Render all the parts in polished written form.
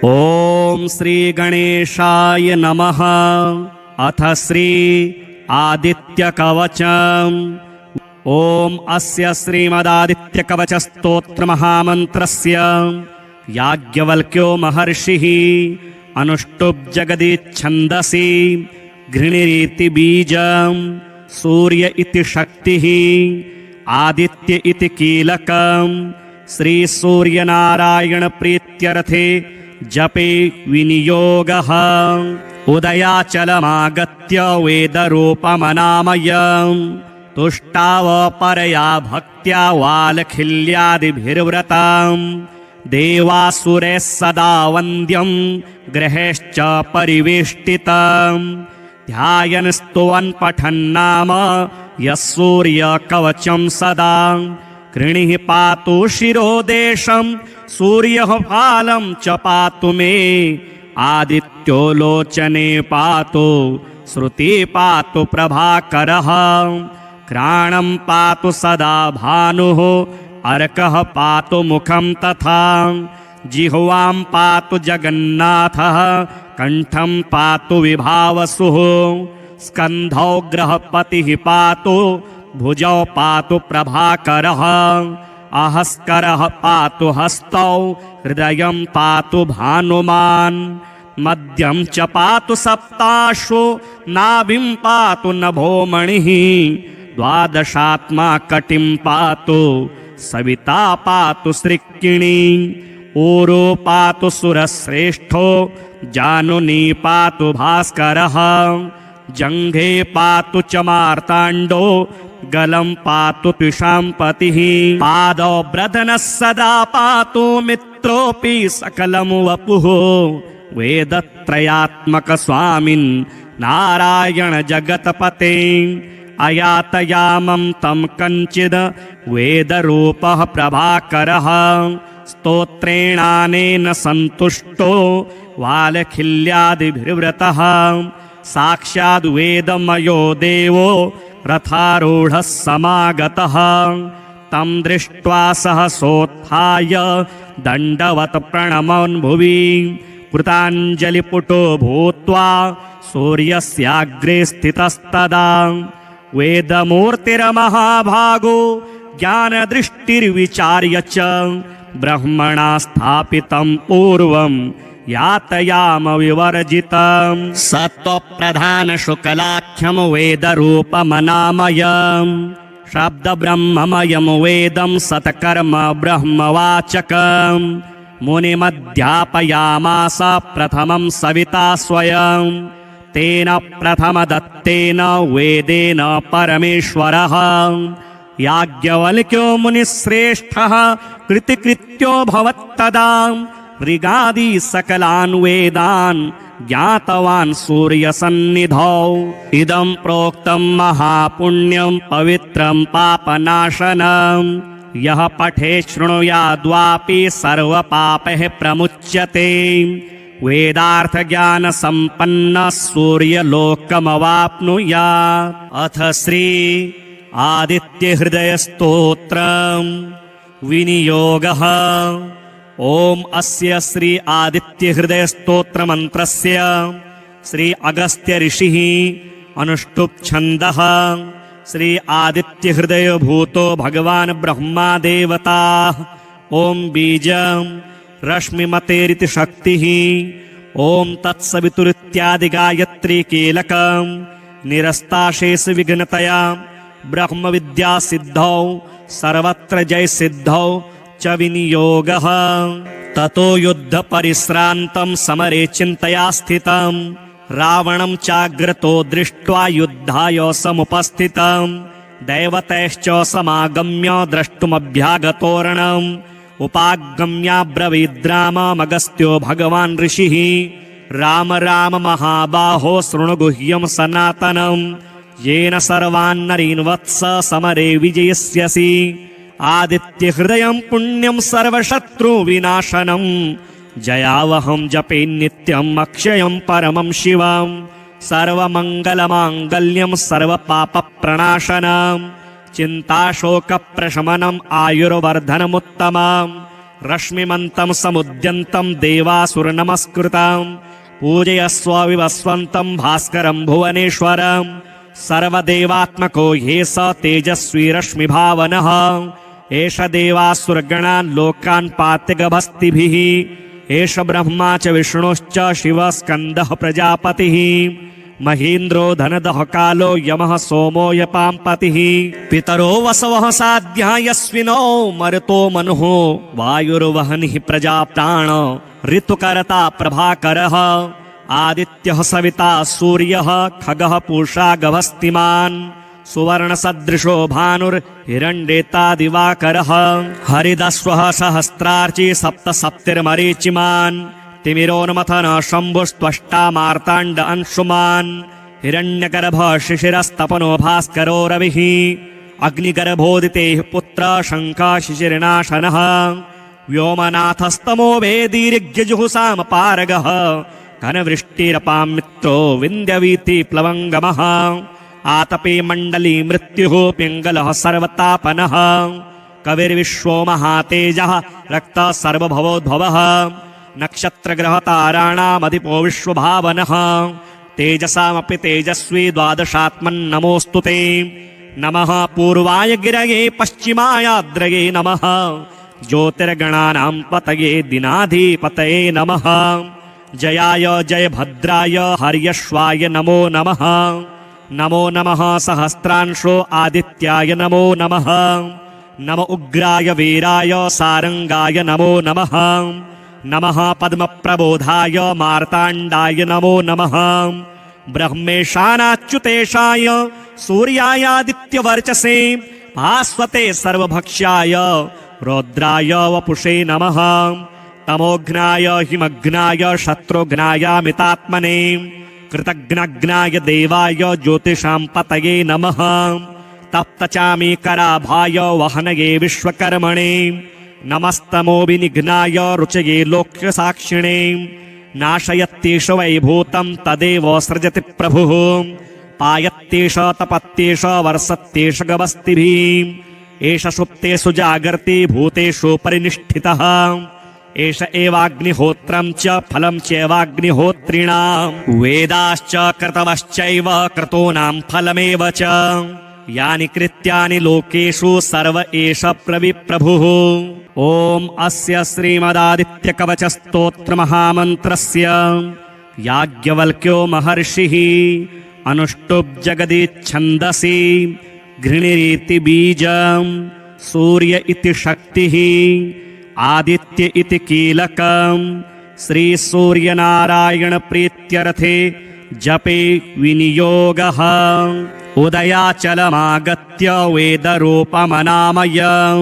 ओम श्री गणेशाय नमः। अथ श्री आदित्य कवचम्। ओम अस्य श्रीमदादित्यकवच स्तोत्र महामन्त्रस्य याज्ञवल्क्यो महर्षिः अनुष्टुप् जगदिच्छन्दसि घृणिरिति बीजम् सूर्य इति शक्तिः आदित्य इति कीलकम् श्री सूर्यनारायण प्रीत्यर्थे जपे विनियोगः। उदयाचलमागत्य वेदरूपमनामयम् तुष्टावपरया भक्त्या वालखिल्यादिभिर्व्रतम् देवासुरैः सदा वन्द्यं ग्रहेश्च परिवेष्टितम् ध्यायन् स्तुवन् पठन्नाम यः सूर्यकवचं सदा कृणिः पातु शिरोदेशं सूर्यः फालं च पातु मे आदित्यो लोचने पातु श्रुति पातु प्रभाकरः घ्राणं पातु सदा भानुः अर्कः पातु मुखं तथा जिह्वां पातु जगन्नाथः कण्ठं पातु विभावसुः स्कन्धौ ग्रहपतिः पातु भुजौ पातु प्रभाकरः अहस्करः पातु हस्तौ हृदयं पातु भानुमान् मध्यं च पातु सप्ताश्वो नाभिं पातु नभोमणिः द्वादशात्मा कटिं पातु सविता पातु सृक्किणी ऊरो पातु सुरश्रेष्ठो जानुनी पातु भास्करः जङ्घे पातु च मार्ताण्डो गलं पातु पिशाम्पतिः पादौ ब्रदनः सदा पातु मित्रोऽपि सकलं वपुः वेदत्रयात्मक स्वामिन् नारायण जगत्पते अयातयामं तं कञ्चिद् वेदरूपः प्रभाकरः स्तोत्रेणानेन सन्तुष्टो वालखिल्यादिभिर्व्रतः साक्षाद् वेदमयो देवो रथारूढः समागतः तं दृष्ट्वा सहसोत्थाय दण्डवत् प्रणमन् भुवि कृताञ्जलिपुटो भूत्वा सूर्यस्याग्रे स्थितस्तदा वेदमूर्तिर्महाभागो ज्ञानदृष्टिर्विचार्य च ब्रह्मणा स्थापितं पूर्वं यातयाम विवर्जितं सत्त्वप्रधान शुक्लाख्यं वेदरूपमनामयम् शब्दब्रह्ममयं वेदं सत्कर्म ब्रह्मवाचकम् मुनिमध्यापयामास प्रथमं सविता स्वयं तेन प्रथमदत्तेन वेदेन परमेश्वरः याज्ञवल्क्यो मुनिश्रेष्ठः कृतिकृत्यो भवत्तदा ऋगादि सकलान् वेदान् ज्ञातवान् सूर्यसन्निधौ इदं प्रोक्तं महापुण्यं पवित्रं पापनाशनं यः पठे शृणुयाद्वापि सर्वपापैः प्रमुच्यते वेदार्थज्ञानसम्पन्नः सूर्यलोकमवाप्नुयात्। अथ श्री आदित्यहृदयस्तोत्रम् विनियोगः। ओम अस्य श्री आदित्यहृदयस्तोत्र मंत्रस्य श्री अगस्त्य ऋषिः अनुष्टुप् छन्दः श्री आदित्यहृदय भूतो भगवान् ब्रह्मा देवता ओम बीजं रश्मिमतेरिति शक्तिः ओम तत्सवितुरित्यादि गायत्री कीलकं निरस्ताशेष विघ्नतया ब्रह्मविद्या सिद्धौ सर्वत्र जय सिद्धौ च विनियोगः। ततो युद्ध परिश्रान्तं समरे चिन्तया स्थितं रावणं चाग्रतो दृष्ट्वा युद्धाय समुपस्थितं दैवतैश्च समागम्य द्रष्टुमभ्यागतोरणम् उपागम्याब्रवीद्राममगस्त्यो भगवान् ऋषिः राम राम महाबाहो शृणु गुह्यं सनातनं येन सर्वान् नरीन् वत्स समरे विजयस्यसि आदित्यहृदयं पुण्यं सर्वशत्रुविनाशनं जयावहं जपे नित्यम् अक्षयं परमं शिवं सर्वमङ्गलमाङ्गल्यं सर्वपापप्रणाशनं चिन्ताशोकप्रशमनम् आयुर्वर्धनमुत्तमम् रश्मिमन्तं समुद्यन्तं देवासुरनमस्कृतं पूजयस्व विवस्वन्तं भास्करं भुवनेश्वरं सर्वदेवात्मको ह्ये स तेजस्वी रश्मिभावनः एष देवासुरगणान् लोकान् पात्यगभस्तिभिः एष ब्रह्मा च विष्णुश्च शिवः स्कन्दः प्रजापतिः महीन्द्रो धनदः कालो यमः सोमो यपाम्पतिः पितरो वसवः साध्या यस्विनो मरुतो मनुः वायुर्वहनिः प्रजाप्राण ऋतुकर्ता प्रभाकरः आदित्यः सविता सूर्यः खगः पूषा गभस्तिमान् सुवर्णसदृशो भानुर्हिरण्येता दिवाकरः हरिदस्वः सहस्रार्ची सप्तसप्तिर्मरीचिमान् तिमिरोन्मथन शम्भुस्त्वष्टा मार्ताण्ड अंशुमान् हिरण्यगर्भ शिशिरस्तपनो भास्करो रविः अग्निगर्भोदितेः पुत्र शङ्खः शिशिरनाशनः व्योमनाथस्तमो वेदीर्घ्यजुहुसामपारगः घनवृष्टिरपां मित्रो विन्द्यवीति प्लवङ्गमः आतपे मण्डली मृत्युः पिङ्गलः सर्वतापनः कविर्विश्वो महातेजः रक्तः सर्वभवोद्भवः नक्षत्रग्रहताराणामधिपो विश्वभावनः तेजसामपि तेजस्वी द्वादशात्मन्नमोऽस्तु ते नमः पूर्वाय गिरये पश्चिमायाद्रये नमः ज्योतिर्गणानां पतये दिनाधिपतये नमः जयाय जयभद्राय हर्यश्वाय नमो नमः नमो नमः सहस्रांशो आदित्याय नमो नमः नम उग्राय वीराय सारंगाय नमो नमः नमः पद्मप्रबोधाय मार्ताण्डाय नमो नमः ब्रह्मेशानाच्युतेशाय सूर्यायादित्यवर्चसे भास्वते सर्वभक्ष्याय रौद्राय वपुषे नमः तमोघ्नाय हिमघ्नाय शत्रुघ्नायामितात्मने कृतघ्नघ्नाय देवाय ज्योतिषां पतये नमः तप्तचामीकराभाय वहनये विश्वकर्मणे नमस्तमोभिनिघ्नाय रुचये लोक्यसाक्षिणे नाशयत्येष वैभूतं तदेव सृजति प्रभुः पायत्येष तपत्येष वर्षत्येष गवस्तिभिः एष सुप्तेषु जागर्ति भूतेषु परिनिष्ठितः एष एवाग्निहोत्रं च फलं चैवाग्निहोत्रिणां वेदाश्च क्रतवश्चैव क्रतूनां फलमेव च यानि कृत्यानि लोकेषु सर्व एष प्रविप्रभुः ॐ अस्य श्रीमदादित्यकवचस्तोत्रमहामन्त्रस्य याज्ञवल्क्यो महर्षिः अनुष्टुप् जगदिच्छन्दसि घृणिरिति बीजं सूर्य इति शक्तिः आदित्य इति कीलकं श्रीसूर्यनारायणप्रीत्यर्थे जपे विनियोगः उदयाचलमागत्य वेदरूपमनामयं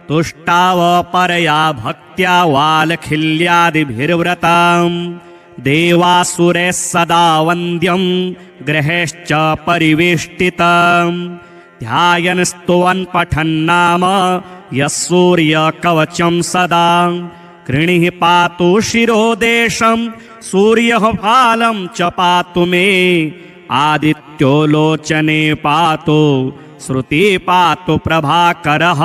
तुष्टावपरया भक्त्या वालखिल्यादिभिर्व्रतं देवासुरैः सदा वन्द्यं ग्रहेश्च परिवेष्टितं ध्यायन् स्तुवन् पठन्नाम यः सूर्यकवचं सदा कृणिः पातु शिरोदेशं सूर्यः फालं च पातु मे आदित्यो लोचने पातु श्रुति पातु प्रभाकरः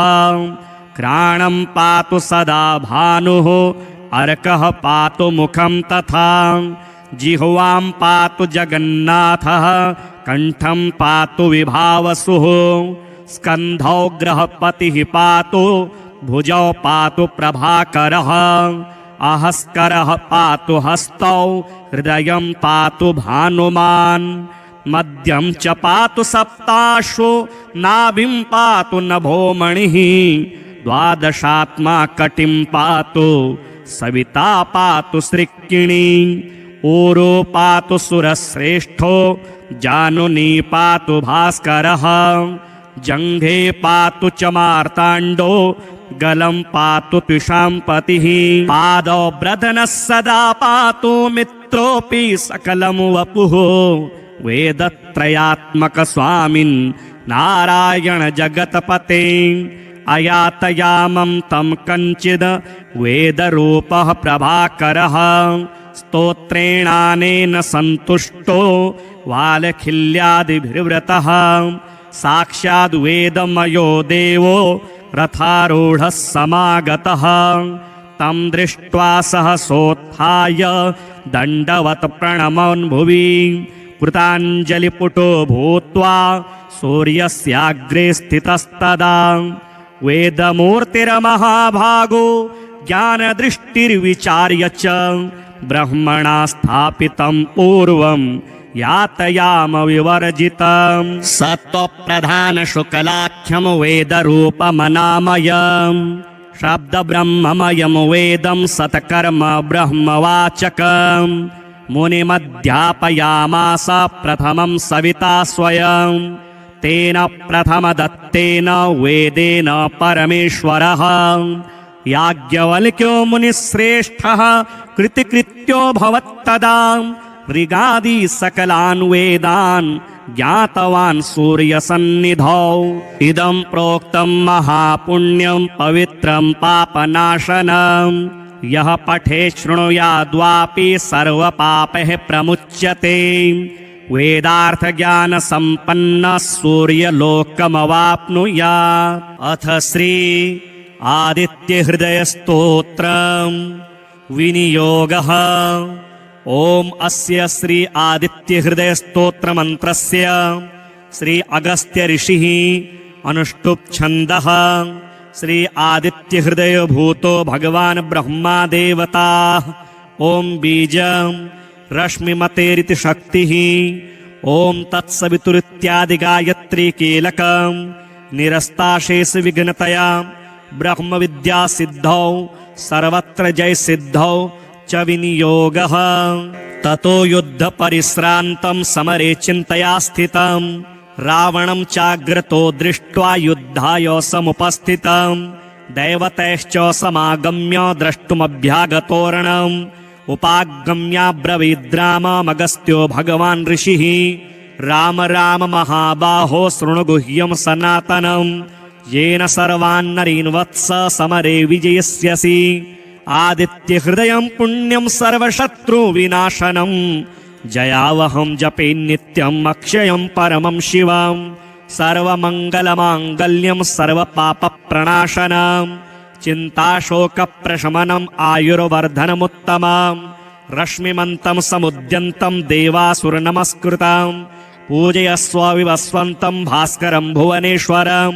घ्राणं पातु सदा भानुः अर्कः पातु मुखं तथा जिह्वां पातु जगन्नाथः कण्ठं पातु विभावसुः स्कन्धौ ग्रहपतिः पातु भुजौ पातु प्रभाकरः अहस्करः पातु हस्तौ हृदयं पातु भानुमान् मध्यं च पातु सप्ताश्वो नाभिं पातु नभोमणिः द्वादशात्मा कटिं पातु सविता पातु सृक्किणी ऊरो पातु सुरश्रेष्ठो जानुनी पातु भास्करः जङ्घे पातु च मार्ताण्डो गलं पातु त्विषाम्पतिः पादौ ब्रधनः सदा पातु मित्रोऽपि सकलं वपुः वेदत्रयात्मक स्वामिन् नारायण जगत्पते अयातयामं तं कञ्चिद् वेदरूपः प्रभाकरः स्तोत्रेणानेन सन्तुष्टो वालखिल्यादिभिर्व्रतः साक्षाद् वेदमयो देवो रथारूढः समागतः तं दृष्ट्वा सहसोत्थाय दण्डवत् प्रणमन् भुवि कृताञ्जलिपुटो भूत्वा सूर्यस्याग्रे स्थितस्तदा वेदमूर्तिर्महाभागो ज्ञानदृष्टिर्विचार्य च ब्रह्मणा स्थापितं पूर्वं यातयाम विवर्जितं सत्त्वप्रधानशुक्लाख्यं वेदरूपमनामयम् शब्दब्रह्ममयं वेदं सत्कर्म ब्रह्मवाचकम् मुनिमध्यापयामास प्रथमं सविता स्वयं तेन प्रथमदत्तेन वेदेन परमेश्वरः याज्ञवल्क्यो मुनिश्रेष्ठः कृतिकृत्यो भवत्तदा ऋगादि सकलान् वेदान् ज्ञातवान् सूर्यसन्निधौ इदं प्रोक्तं महापुण्यं पवित्रं पापनाशनम् यः पठे शृणुयाद्वापि सर्वपापैः प्रमुच्यते वेदार्थज्ञानसम्पन्नः सूर्यलोकमवाप्नुयात् अथ श्री आदित्यहृदयस्तोत्रम् विनियोगः ॐ अस्य श्री आदित्यहृदयस्तोत्रमन्त्रस्य श्री अगस्त्य ऋषिः अनुष्टुप् छन्दः श्री आदित्यहृदयभूतो भगवान् ब्रह्मा देवता ॐ बीजं रश्मिमतेरिति शक्तिः ॐ तत्सवितुरित्यादिगायत्री कीलकं निरस्ताशेष विघ्नतया ब्रह्मविद्यासिद्धौ सर्वत्र जयसिद्धौ च विनियोगः ततो युद्धपरिश्रान्तं समरे चिन्तया स्थितं रावणं चाग्रतो दृष्ट्वा युद्धाय समुपस्थितं दैवतैश्च समागम्य द्रष्टुमभ्यागतोरणम् उपागम्याब्रवीद्राममगस्त्यो भगवान् ऋषिः राम राम महाबाहो शृणु गुह्यं सनातनं येन सर्वान्नरीन् वत्स समरे विजयस्यसि आदित्यहृदयं पुण्यं सर्वशत्रुविनाशनं जयावहं जपे नित्यम् अक्षयं परमं शिवं सर्वमङ्गलमाङ्गल्यं सर्वपापप्रणाशनं चिन्ताशोकप्रशमनम् आयुर्वर्धनमुत्तमं रश्मिमन्तं समुद्यन्तं देवासुरनमस्कृतं पूजयस्व विवस्वन्तं भास्करं भुवनेश्वरं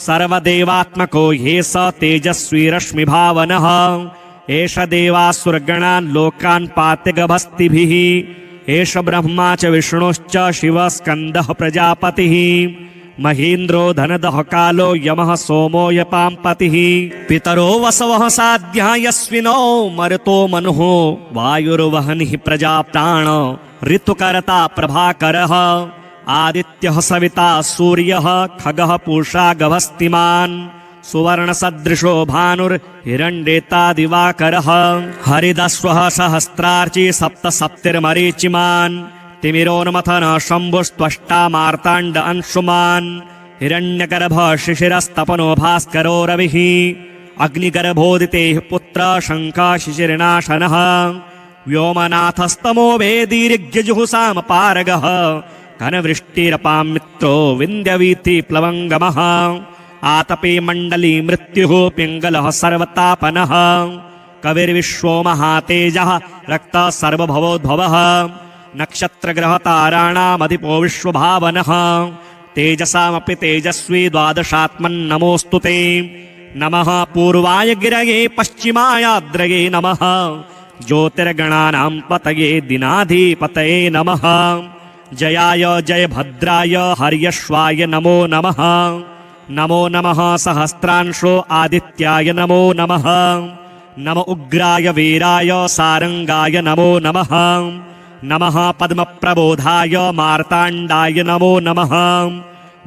सर्वदेवात्मको ह्ये स तेजस्वी रश्मिभावनः एष देवासुरगणान् लोकान् पातिगभस्तिभिः एष ब्रह्मा च विष्णुश्च शिवः स्कन्दः प्रजापतिः महेन्द्रो धनदः कालो यमः सोमो यपाम्पतिः पितरो वसवः साध्या यस्विनो मरुतो मनुः वायुर्वहनिः प्रजाप्राण ऋतुकर्ता प्रभाकरः आदित्यः सविता सूर्यः खगः पूषा गभस्तिमान् सुवर्णसदृशो भानुर्हिरण्येता दिवाकरः हरिदस्वः सहस्रार्ची सप्तसप्तिर्मरीचिमान् तिमिरोन्मथन शम्भुस्त्वष्टा मार्ताण्ड अंशुमान् हिरण्यगर्भः शिशिरस्तपनो भास्करो रविः अग्निगर्भोदितेः पुत्र शङ्खः शिशिरनाशनः व्योमनाथस्तमो वेदीर्घ्यजुहुसामपारगः घनवृष्टिरपां मित्रो विन्द्यवीथि प्लवङ्गमः आतपे मण्डली मृत्युः पिङ्गलः सर्वतापनः कविर्विश्वो महातेजः रक्तः सर्वभवोद्भवः नक्षत्रग्रहताराणामधिपो विश्वभावनः तेजसामपि तेजस्वी द्वादशात्मन्नमोऽस्तु ते नमः पूर्वाय गिरये पश्चिमायाद्रये नमः ज्योतिर्गणानां पतये दिनाधिपतये नमः जयाय जयभद्राय हर्यश्वाय नमो नमः नमो नमः सहस्रांशो आदित्याय नमो नमः नम उग्राय वीराय सारंगाय नमो नमः नमः पद्मप्रबोधाय मार्ताण्डाय नमो नमः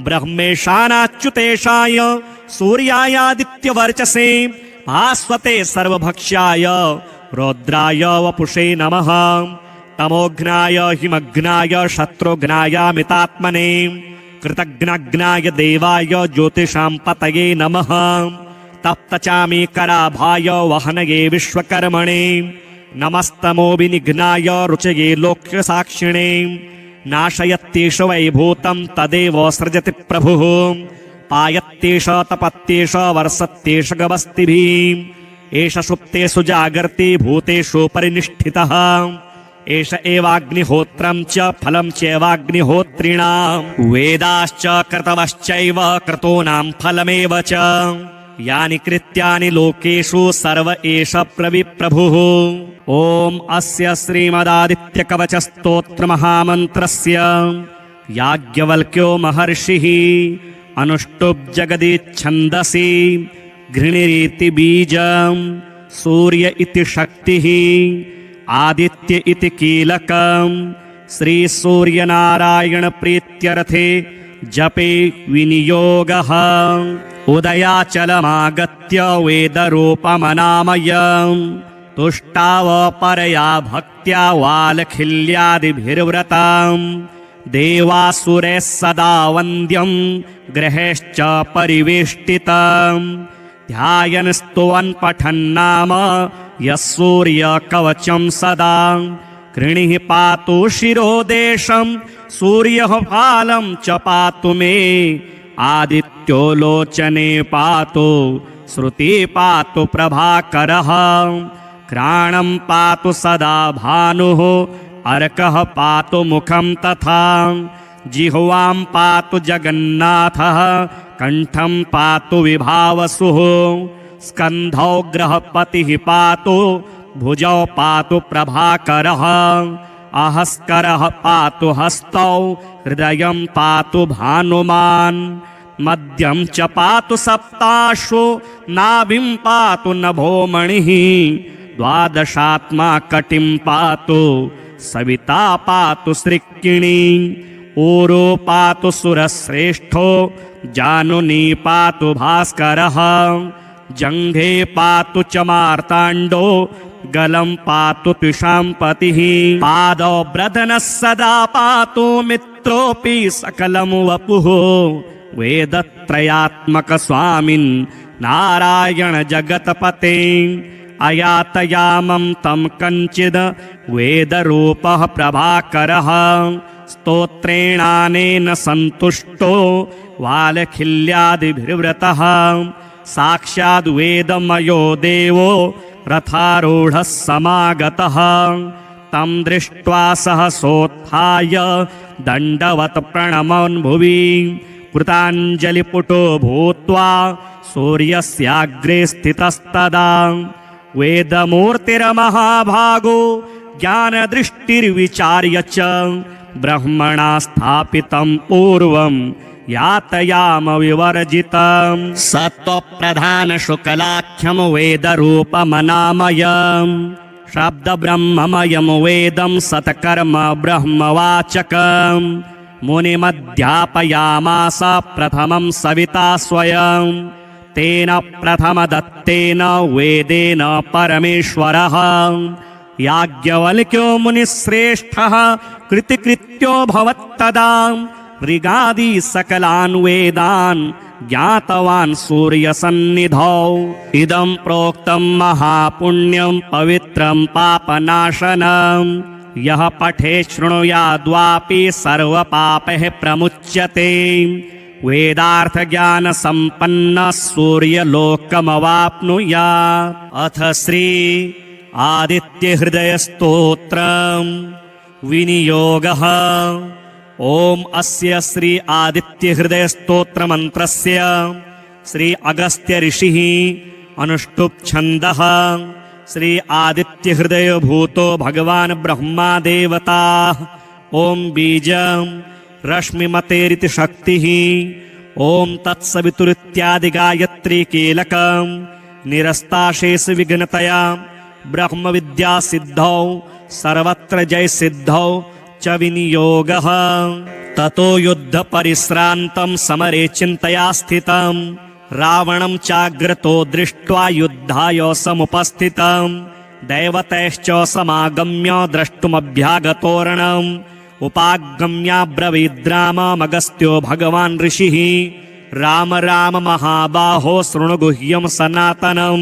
ब्रह्मेशानाच्युतेशाय सूर्यायादित्यवर्चसे भास्वते सर्वभक्ष्याय रौद्राय वपुषे नमः तमोघ्नाय हिमघ्नाय शत्रुघ्नायामितात्मने कृतघ्नघ्नाय देवाय ज्योतिषां पतये नमः तप्तचामीकराभाय वहनये विश्वकर्मणे नमस्तमो विनिघ्नाय रुचये लोक्यसाक्षिणे नाशयत्येष वैभूतं तदेव सृजति प्रभुः पायत्येष तपत्येष वर्षत्येष गवस्तिभिः एष सुप्तेषु जागर्ति भूतेषु परिनिष्ठितः एष एवाग्निहोत्रं च फलं चैवाग्निहोत्रिणां वेदाश्च क्रतवश्चैव क्रतूनां फलमेव च यानि कृत्यानि लोकेषु सर्व एष प्रविप्रभुः। ॐ अस्य श्रीमदादित्यकवचस्तोत्रमहामन्त्रस्य याज्ञवल्क्यो महर्षिः अनुष्टुप् जगदिच्छन्दसि घृणिरिति बीजं सूर्य इति शक्तिः आदित्य इति कीलकं श्रीसूर्यनारायणप्रीत्यर्थे जपे विनियोगः उदयाचलमागत्य वेदरूपमनामयं तुष्टावपरया भक्त्या वालखिल्यादिभिर्व्रतं देवासुरैः सदा वन्द्यं ग्रहेश्च परिवेष्टितं ध्यायन् स्तुवन् पठन्नाम यः सूर्यकवचं सदा कृणिः पातु शिरोदेशं सूर्यः फालं च पातु मे आदित्यो लोचने पातु श्रुति पातु प्रभाकरः घ्राणं पातु सदा भानुः अर्कः पातु मुखं तथा जिह्वां पातु जगन्नाथः कण्ठं पातु विभावसुः स्कन्धौ ग्रहपतिः पातु भुजौ पातु प्रभाकरः अहस्करः पातु हस्तौ हृदयं पातु भानुमान् मध्यं च पातु सप्ताश्वो नाभिं पातु नभोमणिः द्वादशात्मा कटिं पातु सविता पातु सृक्किणी ऊरो पातु सुरश्रेष्ठो जानुनी पातु भास्करः जङ्घे पातु च मार्ताण्डो गलं पातु त्विषाम्पतिः पादौ ब्रदनः सदा पातु मित्रोऽपि सकलं वपुः वेदत्रयात्मक स्वामिन् नारायण जगत्पते अयातयामं तं कञ्चिद् वेदरूपः प्रभाकरः स्तोत्रेणानेन सन्तुष्टो वालखिल्यादिभिर्व्रतः साक्षाद् वेदमयो देवो रथारूढः समागतः तं दृष्ट्वा सहसोत्थाय दण्डवत् प्रणमन् भुवि कृताञ्जलिपुटो भूत्वा सूर्यस्याग्रे स्थितस्तदा वेदमूर्तिर्महाभागो ज्ञानदृष्टिर्विचार्य च ब्रह्मणा स्थापितं पूर्वं यातयाम विवर्जितं सत्त्वप्रधानशुक्लाख्यं वेदरूपमनामयं शब्दब्रह्ममयं वेदं सत्कर्म ब्रह्मवाचकं मुनिमध्यापयामास प्रथमं सविता स्वयं तेन प्रथमदत्तेन वेदेन परमेश्वरः याज्ञवल्क्यो मुनिश्रेष्ठः कृतिकृत्यो भवत्तदा ऋगादि सकलान् वेदान् ज्ञातवान् सूर्यसन्निधौ इदं प्रोक्तं महापुण्यं पवित्रं पापनाशनं यः पठे शृणुयाद्वापि सर्वपापैः प्रमुच्यते वेदार्थज्ञानसम्पन्नः सूर्यलोकमवाप्नुयात्। अथ श्री आदित्यहृदयस्तोत्रं विनियोगः। ॐ अस्य श्री आदित्यहृदयस्तोत्रमन्त्रस्य श्री अगस्त्य ऋषिः अनुष्टुप् छन्दः श्री आदित्यहृदयभूतो भगवान् ब्रह्मा देवता। ॐ बीजं रश्मिमतेरिति शक्तिः। ॐ तत्सवितुरित्यादिगायत्री कीलकं निरस्ताशेष विघ्नतया ब्रह्मविद्यासिद्धौ सर्वत्र जयसिद्धौ च विनियोगः। ततो युद्धपरिश्रान्तं समरे चिन्तया स्थितं रावणं चाग्रतो दृष्ट्वा युद्धाय समुपस्थितं दैवतैश्च समागम्य द्रष्टुमभ्यागतोरणम् उपागम्याब्रवीद्राममगस्त्यो भगवान् ऋषिः राम राम महाबाहो शृणुगुह्यं सनातनं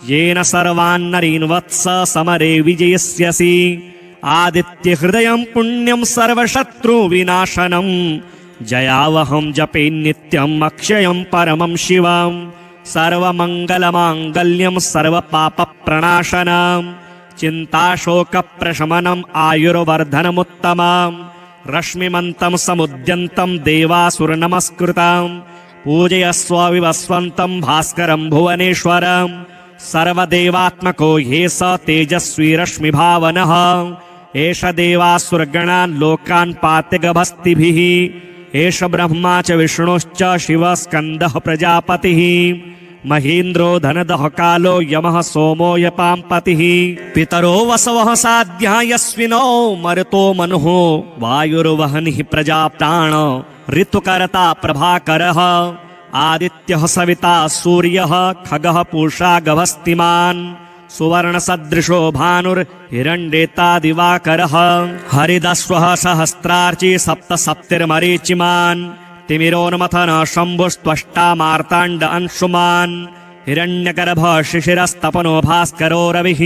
येन सर्वान्नरीन् वत्स समरे विजयस्यसि। आदित्यहृदयं पुण्यं सर्वशत्रुविनाशनं जयावहं जपे नित्यम् अक्षयं परमं शिवं सर्वमङ्गलमाङ्गल्यं सर्वपापप्रणाशनं चिन्ताशोकप्रशमनम् आयुर्वर्धनमुत्तमम् रश्मिमन्तं समुद्यन्तं देवासुरनमस्कृतं पूजयस्व विवस्वन्तं भास्करं भुवनेश्वरं सर्वदेवात्मको ह्येष तेजस्वी रश्मिभावनः एष देवासुरगणान् लोकान् पाति गभस्तिभिः एष ब्रह्मा च विष्णुश्च शिवः स्कन्दः प्रजापतिः महेन्द्रो धनदः कालो यमः सोमो यपाम्पतिः पितरो वसवः साध्या यस्विनो मरुतो मनुः वायुर्वहनिः प्रजाप्राण ऋतुकर्ता प्रभाकरः आदित्यः सविता सूर्यः खगः पूषा गभस्तिमान् सुवर्णसदृशो भानुर्हिरण्येता दिवाकरः हरिदस्वः सहस्रार्ची सप्तसप्तिर्मरीचिमान् तिमिरोन्मथन शम्भुस्त्वष्टा मार्ताण्ड अंशुमान् हिरण्यगर्भः शिशिरस्तपनो भास्करो रविः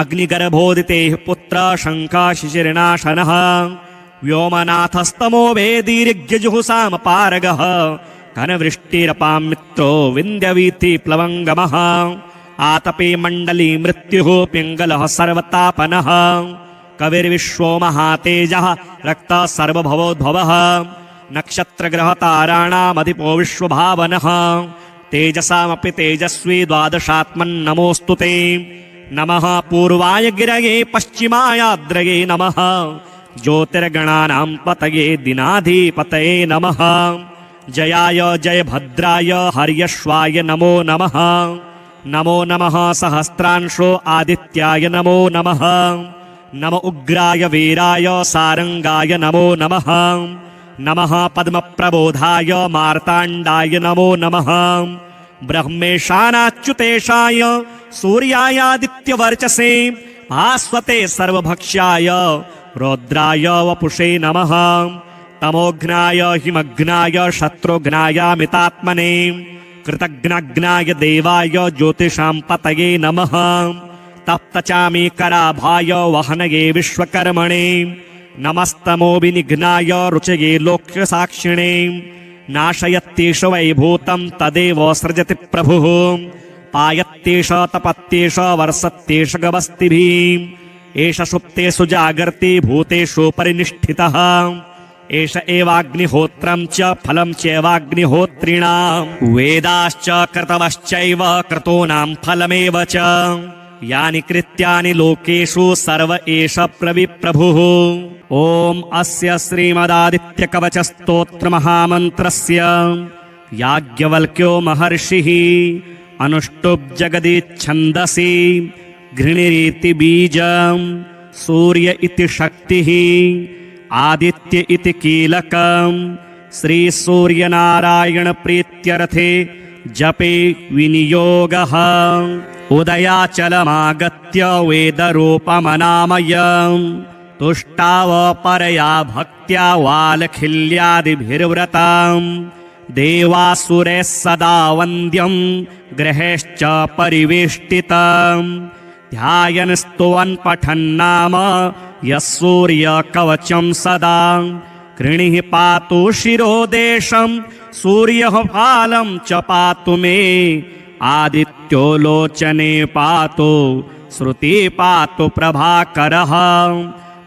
अग्निगर्भोदितेः पुत्र शङ्खः शिशिरनाशनः व्योमनाथस्तमो वेदीर्घ्यजुहुसामपारगः घनवृष्टिरपां मित्रो विन्द्यवीथि प्लवङ्गमः आतपे मण्डली मृत्युः पिङ्गलः सर्वतापनः कविर्विश्वो महातेजः रक्तः सर्वभवोद्भवः नक्षत्रग्रहताराणामधिपो विश्वभावनः तेजसामपि तेजस्वी द्वादशात्मन्नमोऽस्तु ते नमः पूर्वाय गिरये पश्चिमायाद्रये नमः ज्योतिर्गणानां पतये दिनाधिपतये नमः जयाय जयभद्राय हर्यश्वाय नमो नमः नमो नमः सहस्रांशो आदित्याय नमो नमः नम उग्राय वीराय सारंगाय नमो नमः नमः पद्मप्रबोधाय मार्ताण्डाय नमो नमः ब्रह्मेशानाच्युतेशाय सूर्यायादित्यवर्चसे भास्वते सर्वभक्ष्याय रौद्राय वपुषे नमः तमोघ्नाय हिमघ्नाय शत्रुघ्नायामितात्मने कृतघ्नघ्नाय देवाय ज्योतिषां पतये नमः तप्तचामीकराभाय वहनये विश्वकर्मणे नमस्तमोविनिघ्नाय रुचये लोक्यसाक्षिणे नाशयत्येष वैभूतं तदेव सृजति प्रभुः पायत्येष तपत्येष वर्षत्येष गवस्तिभिः एष सुप्तेषु जागर्ति भूतेषु परिनिष्ठितः एष एवाग्निहोत्रं च फलं चैवाग्निहोत्रिणां वेदाश्च क्रतवश्चैव क्रतूनां फलमेव च यानि कृत्यानि लोकेषु सर्व एष प्रविप्रभुः ॐ अस्य श्रीमदादित्यकवचस्तोत्रमहामन्त्रस्य याज्ञवल्क्यो महर्षिः अनुष्टुप् जगदिच्छन्दसि घृणिरिति बीजं सूर्य इति शक्तिः आदित्य इति कीलकं श्रीसूर्यनारायणप्रीत्यर्थे जपे विनियोगः उदयाचलमागत्य वेदरूपमनामयं तुष्टावपरया भक्त्या वालखिल्यादिभिर्व्रतं देवासुरैः सदा वन्द्यं ग्रहेश्च परिवेष्टितं ध्यायन् स्तुवन् पठन्नाम यः सूर्यकवचं सदा कृणिः पातु शिरोदेशं सूर्यः फालं च पातु मे आदित्यो लोचने पातु श्रुति पातु प्रभाकरः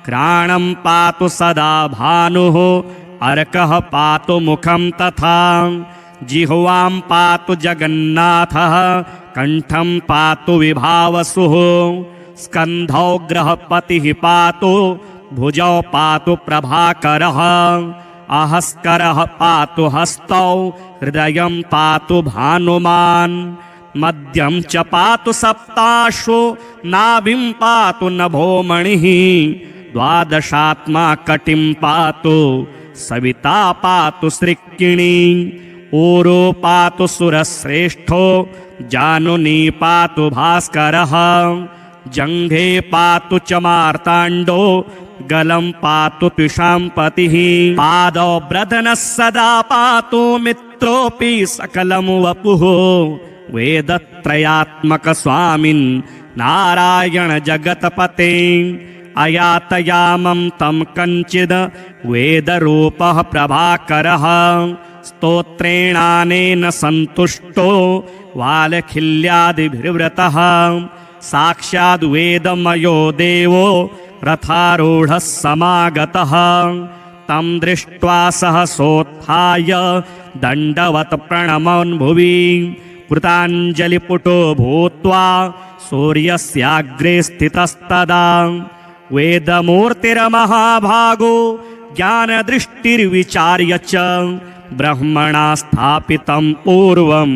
घ्राणं पातु सदा भानुः अर्कः पातु मुखं तथा जिह्वां पातु जगन्नाथः कण्ठं पातु विभावसुः स्कन्धौ ग्रहपतिः पातु भुजौ पातु प्रभाकरः अहस्करः पातु हस्तौ हृदयं पातु भानुमान् मध्यं च पातु सप्ताशो नाभिं पातु नभोमणिः द्वादशात्मा कटिं पातु सविता पातु सृक्किणी ऊरो पातु सुरश्रेष्ठो जानुनी पातु भास्करः जङ्घे पातु च मार्ताण्डो गलं पातु त्विषाम्पतिः पादौ ब्रदनः सदा पातु मित्रोऽपि सकलं वपुः वेदत्रयात्मक स्वामिन् नारायण जगत्पते अयातयामं तं कञ्चिद् वेदरूपः प्रभाकरः स्तोत्रेणानेन सन्तुष्टो वालखिल्यादिभिर्व्रतः साक्षाद्वेदमयो देवो रथारूढः समागतः तं दृष्ट्वा सहसोत्थाय दण्डवत् प्रणमन्भुवि कृताञ्जलिपुटो भूत्वा सूर्यस्याग्रे स्थितस्तदा वेदमूर्तिर्महाभागो ज्ञानदृष्टिर्विचार्य च ब्रह्मणा स्थापितं पूर्वं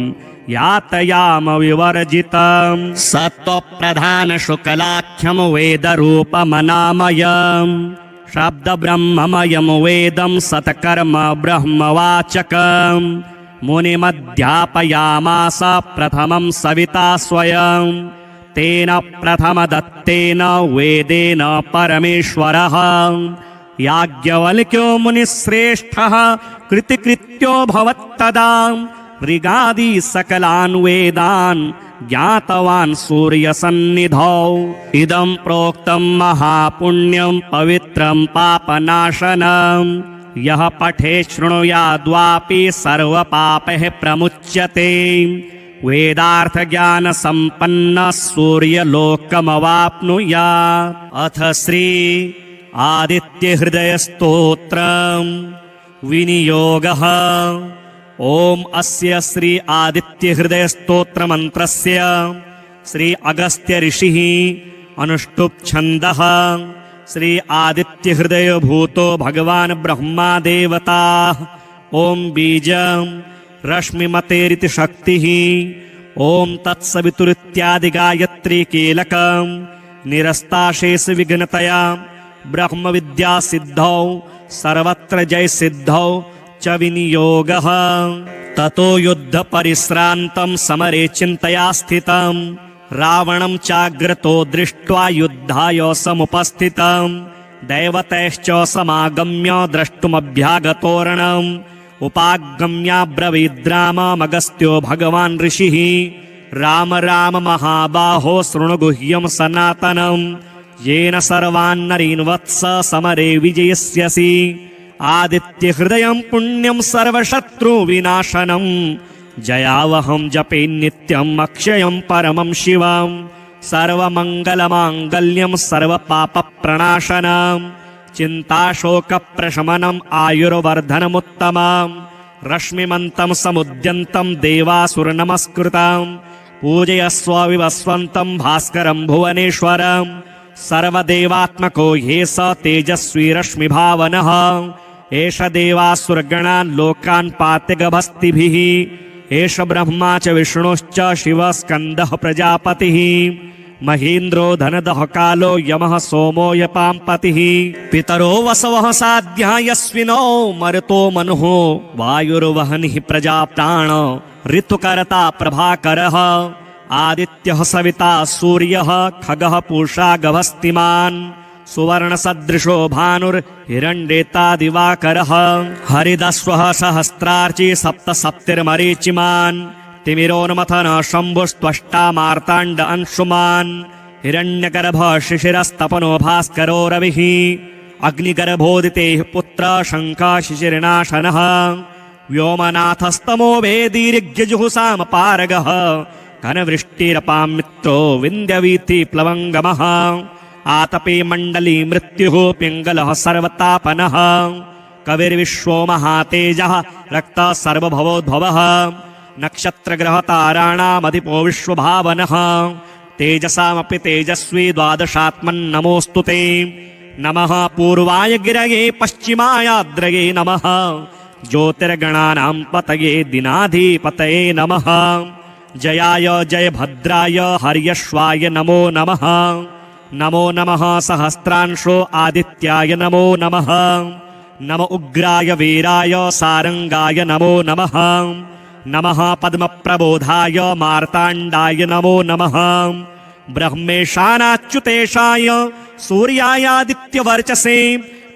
यातयाम विवर्जितं सत्त्वप्रधानशुक्लाख्यं वेदरूपमनामयम् शब्दब्रह्ममयं वेदं सत्कर्म ब्रह्मवाचकम् मुनिमध्यापयामास प्रथमं सविता स्वयं तेन प्रथमदत्तेन वेदेन परमेश्वरः याज्ञवल्क्यो मुनिश्रेष्ठः कृतिकृत्यो भवत्तदा ऋगादि सकलान् वेदान् ज्ञातवान् सूर्यसन्निधौ इदं प्रोक्तं महापुण्यं पवित्रं पापनाशनं यः पठे शृणुयाद्वापि सर्वपापैः प्रमुच्यते वेदार्थज्ञानसम्पन्नः सूर्यलोकमवाप्नुयात् अथ श्री आदित्यहृदयस्तोत्रं विनियोगः ॐ अस्य श्री आदित्यहृदयस्तोत्रमन्त्रस्य श्री अगस्त्य ऋषिः अनुष्टुप् छन्दः श्री आदित्यहृदयभूतो भगवान् ब्रह्मा देवता ॐ बीजं रश्मिमतेरिति शक्तिः ॐ तत्सवितुरित्यादिगायत्री कीलकं निरस्ताशेषविघ्नतया ब्रह्मविद्यासिद्धौ सर्वत्र जयसिद्धौ च विनियोगः ततो युद्धपरिश्रान्तं समरे चिन्तया स्थितं रावणं चाग्रतो दृष्ट्वा युद्धाय समुपस्थितं दैवतैश्च समागम्य द्रष्टुमभ्यागतोरणम् उपागम्याब्रवीद्राममगस्त्यो भगवान् ऋषिः राम राम महाबाहो शृणुगुह्यं सनातनं येन सर्वान्नरीन् वत्स समरे विजयस्यसि आदित्यहृदयं पुण्यं सर्वशत्रुविनाशनं जयावहं जपे नित्यम् अक्षयं परमं शिवं सर्वमङ्गलमाङ्गल्यं सर्वपापप्रणाशनं चिन्ताशोकप्रशमनम् आयुर्वर्धनमुत्तमं रश्मिमन्तं समुद्यन्तं देवासुरनमस्कृतं पूजयस्व विवस्वन्तं भास्करं भुवनेश्वरं सर्वदेवात्मको ह्ये स तेजस्वी रश्मिभावनः एष देवासुरगणान् लोकान् पातिगभस्तिभिः एष ब्रह्मा च विष्णुश्च शिवः स्कन्दः प्रजापतिः महेन्द्रो धनदः कालो यमः सोमो यपाम्पतिः पितरो वसवः साध्या यस्विनो मरुतो मनुः वायुर्वहनिः प्रजाप्राण ऋतुकर्ता प्रभाकरः आदित्यः सविता सूर्यः खगः पूषा गभस्तिमान् सुवर्णसदृशो भानुर्हिरण्येता दिवाकरः हरिदस्वः सहस्रार्ची सप्तसप्तिर्मरीचिमान् तिमिरोन्मथन शम्भुस्त्वष्टा मार्ताण्ड अंशुमान् हिरण्यगर्भः शिशिरस्तपनो भास्करो रविः अग्निगर्भोदितेः पुत्र शङ्खः शिशिरनाशनः व्योमनाथस्तमो वेदीर्घ्यजुहुसामपारगः घनवृष्टिरपां मित्रो विन्द्यवीति प्लवङ्गमः आतपे मण्डली मृत्युः पिङ्गलः सर्वतापनः कविर्विश्वो महातेजः रक्तः सर्वभवोद्भवः नक्षत्रग्रहताराणामधिपो विश्वभावनः तेजसामपि तेजस्वी द्वादशात्मन्नमोऽस्तु ते नमः पूर्वाय गिरये पश्चिमायाद्रये नमः ज्योतिर्गणानां पतये दिनाधिपतये नमः जयाय जयभद्राय हर्यश्वाय नमो नमः नमो नमः सहस्रांशो आदित्याय नमो नमः नम उग्राय वीराय सारंगाय नमो नमः नमः पद्मप्रबोधाय मार्ताण्डाय नमो नमः ब्रह्मेशानाच्युतेशाय सूर्यायादित्यवर्चसे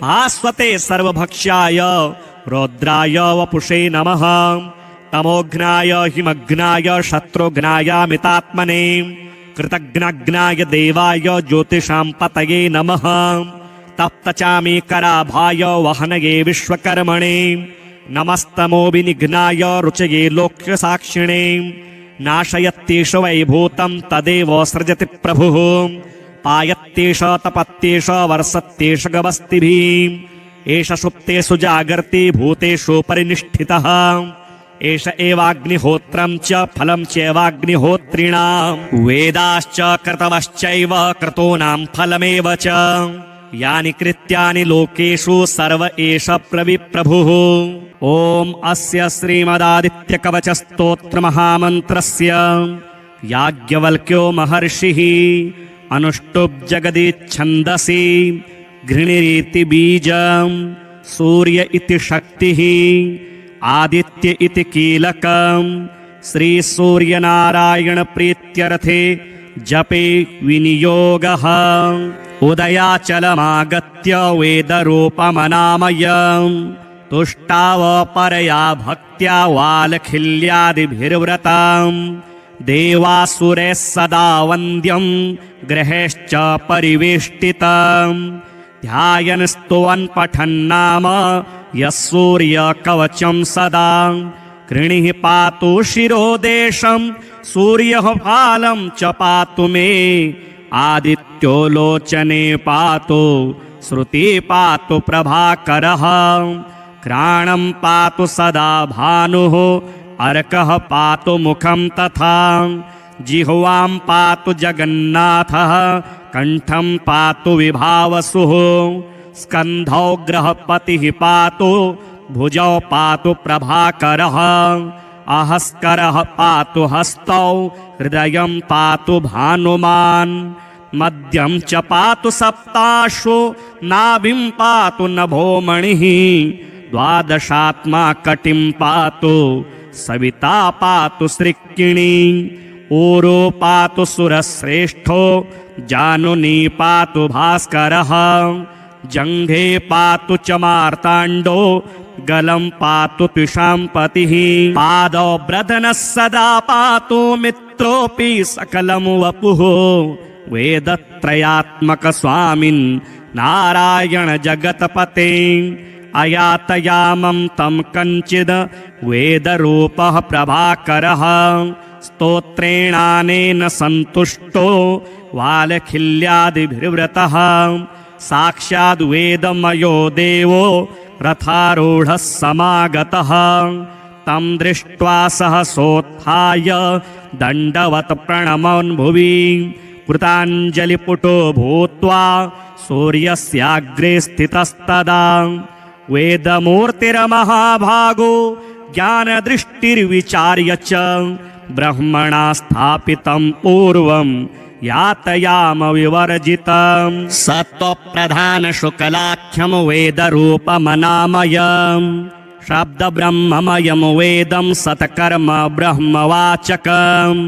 भास्वते सर्वभक्ष्याय रौद्राय वपुषे नमः तमोघ्नाय हिमघ्नाय शत्रुघ्नायामितात्मने कृतघ्नघ्नाय देवाय ज्योतिषां पतये नमः तप्तचामीकराभाय वहनये विश्वकर्मणे नमस्तमो विनिघ्नाय रुचये लोक्यसाक्षिणे नाशयत्येष वैभूतं तदेव सृजति प्रभुः पायत्येष तपत्येष वर्षत्येष गवस्तिभिः एष सुप्तेषु जागर्ति भूतेषु परिनिष्ठितः एष एवाग्निहोत्रं च फलं चैवाग्निहोत्रिणां वेदाश्च क्रतवश्चैव क्रतूनां फलमेव च यानि कृत्यानि लोकेषु सर्व एष प्रविप्रभुः। ॐ अस्य श्रीमदादित्यकवचस्तोत्रमहामन्त्रस्य याज्ञवल्क्यो महर्षिः अनुष्टुप् जगदिच्छन्दसि घृणिरिति बीजं सूर्य इति शक्तिः आदित्य इति कीलकं श्रीसूर्यनारायण प्रीत्यर्थे जपे विनियोगः उदयाचलमागत्य वेदरूपमनामयं तुष्टावपरया भक्त्या वालखिल्यादिभिर्व्रतं देवासुरैः सदा वन्द्यं ग्रहेश्च परिवेष्टितं ध्यायन् स्तुवन् पठन्नाम यः सूर्यकवचं सदा कृणिः पातु शिरोदेशं सूर्यः फालं च पातु मे आदित्यो लोचने पातु श्रुति पातु प्रभाकरः घ्राणं पातु सदा भानुः अर्कः पातु मुखं तथा जिह्वां पातु जगन्नाथः कण्ठं पातु विभावसुः स्कन्धौ ग्रहपतिः पातु भुजौ पातु प्रभाकरः अहस्करः पातु हस्तौ हृदयं पातु भानुमान् मध्यं च पातु सप्ताश्वो नाभिं पातु नभोमणिः द्वादशात्मा कटिं पातु सविता पातु सृक्किणी ऊरो पातु सुरश्रेष्ठो जानुनी पातु भास्करः जङ्घे पातु च मार्ताण्डो गलं पातु पिशाम्पतिः पादौ ब्रदनः सदा पातु मित्रोऽपि सकलं वपुः वेदत्रयात्मक स्वामिन् नारायण जगत्पते अयातयामं तं कञ्चिद् वेदरूपः प्रभाकरः स्तोत्रेणानेन सन्तुष्टो वालखिल्यादिभिर्व्रतः साक्षाद् वेदमयो देवो रथारूढः समागतः तं दृष्ट्वा सहसोत्थाय दण्डवत् प्रणमन् भुवि कृताञ्जलिपुटो भूत्वा सूर्यस्याग्रे स्थितस्तदा वेदमूर्तिर्महाभागो ज्ञानदृष्टिर्विचार्य च ब्रह्मणा स्थापितं पूर्वं यातयाम विवर्जितं सत्त्वप्रधान शुक्लाख्यं वेदरूपमनामयम् शब्दब्रह्ममयं वेदं सत्कर्म ब्रह्मवाचकम्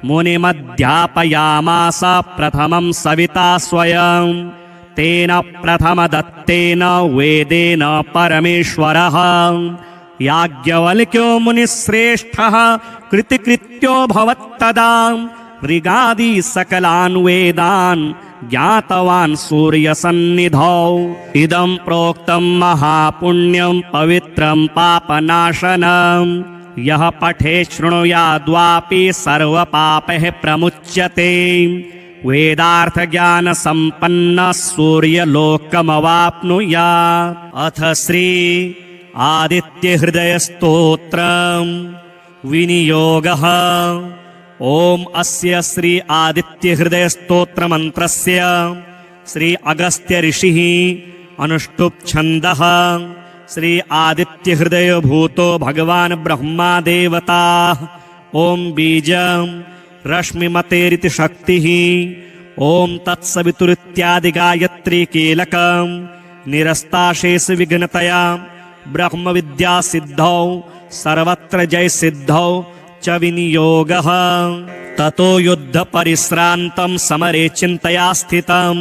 मुनिमध्यापयामास प्रथमं सविता स्वयं तेन प्रथमदत्तेन वेदेन परमेश्वरः याज्ञवल्क्यो मुनिश्रेष्ठः कृतिकृत्यो भवत्तदा ऋगादि सकलान् वेदान् ज्ञातवान् सूर्यसन्निधौ इदं प्रोक्तं महापुण्यं पवित्रं पापनाशनं यः पठे शृणुयाद्वापि सर्वपापैः प्रमुच्यते वेदार्थज्ञानसम्पन्नः सूर्यलोकमवाप्नुयात्। अथ श्री आदित्यहृदयस्तोत्रं विनियोगः। ॐ अस्य श्री आदित्यहृदयस्तोत्रमन्त्रस्य श्री अगस्त्य ऋषिः अनुष्टुप् छन्दः श्री आदित्यहृदयभूतो भगवान् ब्रह्मा देवता। ॐ बीजं रश्मिमतेरिति शक्तिः। ॐ तत्सवितुरित्यादिगायत्री कीलकं निरस्ताशेष विघ्नतया ब्रह्मविद्यासिद्धौ सर्वत्र जयसिद्धौ च विनियोगः। ततो युद्धपरिश्रान्तं समरे चिन्तया स्थितं